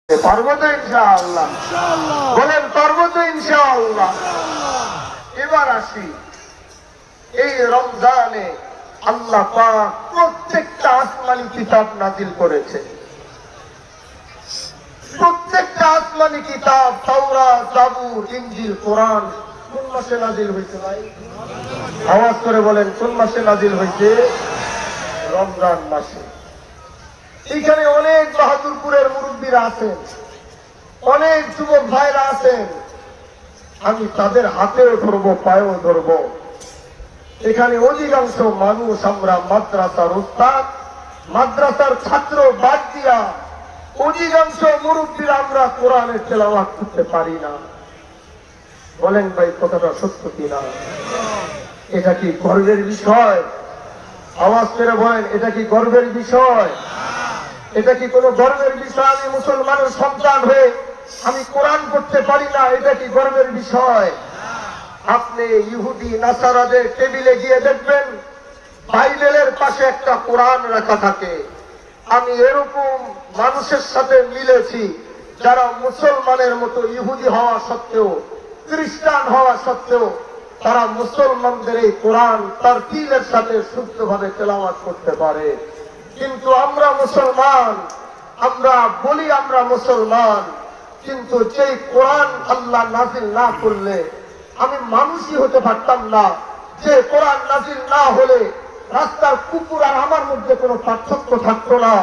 পারবো তো ইনশাআল্লাহ, বলেন পারবো তো ইনশাআল্লাহ। এবার আসি, এই রমজানে আল্লাহ পাক প্রত্যেকটা আসমানি কিতাব নাজিল করেছে। প্রত্যেকটা আসমানি কিতাব, তাওরাত, জাবুর, ইনজিল, কোরআন কোন মাসে নাজিল হয়েছে ভাই? আওয়াজ করে বলেন, কোন মাসে নাজিল হয়েছে? রমজান মাসে। এইখানে অনেক বাহাদুরপুরের মুরব্বীরা আছেন, অনেক যুবক ভাইরা আছেন, আমি তাদের হাতেও ধরবো, পায়েও ধরবো। এখানে অধিকাংশ মানুষ আমরা মাদ্রাসার উস্তাদ, মাদ্রাসার ছাত্র বাদ দিয়া অধিকাংশ মুরব্বীরা আমরা কোরআনের তেলাওয়াত করতে পারি না। বলেন ভাই, কথাটা সত্য কিনা? এটা কি গর্বের বিষয়? আওয়াজ করে বলেন, এটা কি গর্বের বিষয়? এটা কি কোনো গর্বের বিষয়? আমি মুসলমানের সন্তান হয়ে আমি কোরআন পড়তে পারি না, এটা কি গর্বের বিষয়? আপনি ইহুদি নাসারাদের টেবিলে গিয়ে দেখবেন বাইবেলের পাশে একটা কোরআন রাখা থাকে। আমি এরকম মানুষের সাথে মিলেছি যারা মুসলমানের মতো ইহুদি হওয়া সত্ত্বেও, খ্রিস্টান হওয়া সত্ত্বেও তারা মুসলমানদের এই কোরআন তার তিলের সাথে শুদ্ধভাবে তেলাওয়াত করতে পারে। কিন্তু আমরা মুসলমান, আমরা বলি আমরা মুসলমান, কিন্তু যেই কোরআন আল্লাহ নাজিল না করলে আমি মানুষই হতে পারতাম না। যে কোরআন নাজিল না হলে রাস্তার কুকুর আর আমার মধ্যে কোনো পার্থক্য থাকতো না।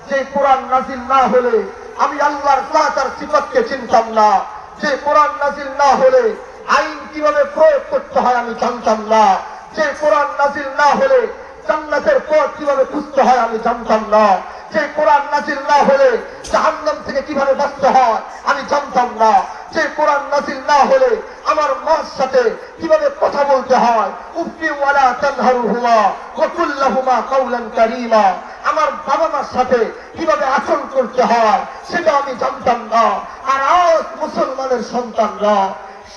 যে কোরআন নাজিল না হলে আমি আল্লাহর জাত আর সিফাতকে চিনতাম না। যে কোরআন নাজিল না হলে আইন কিভাবে প্রয়োগ করতে হয় আমি জানতাম না। যে কোরআন নাজিল না হলে জান্নাতের পথ কিভাবে খুঁজতে হয় আমি জানতাম না। যে কোরআন নাজিল না হলে জাহান্নাম থেকে কিভাবে বাঁচতে হয় আমি জানতাম না। যে কোরআন নাজিল না হলে আমার মার সাথে কিভাবে কথা বলতে হয়, উফি ওয়ালা তানহারুহুমা ওয়া কুল লাহুমা কাওলান কারীমা, আমার বাবা মার সাথে কিভাবে আচরণ করতে হয় সেটা আমি জানতাম না। আর আজ মুসলমানের সন্তানরা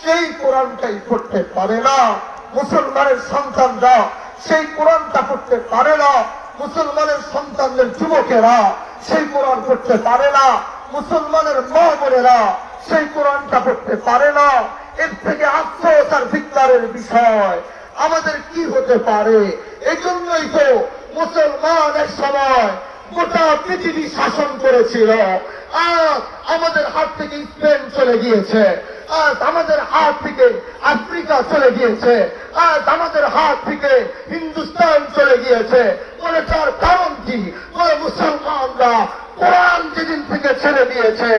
সেই কোরআনটাই পড়তে পারে না। মুসলমানের সন্তানরা সেই কোরআনটা পড়তে পারে না। মুসলমানের সন্তানদের যুবকেরা সেই কোরআন পড়তে পারে না। মুসলমানের মা বোনেরা সেই কোরআনটা পড়তে পারে না। এর থেকে আফসোস আর ধিক্কারের বিষয় আমাদের কি হতে পারে? এজন্যই তো মুসলমানের সময় গোটা পৃথিবী শাসন করেছিল। আজ আমাদের হাত থেকে স্পেন চলে গিয়েছে, আজ আমাদের হাত থেকে আফ্রিকা চলে গিয়েছে, আজ আমাদের হাত থেকে হিন্দুস্তান চলে গিয়েছে। বলে তার কারণ কি? বলে মুসলমানরা কোরআন যেদিন থেকে ছেড়ে দিয়েছে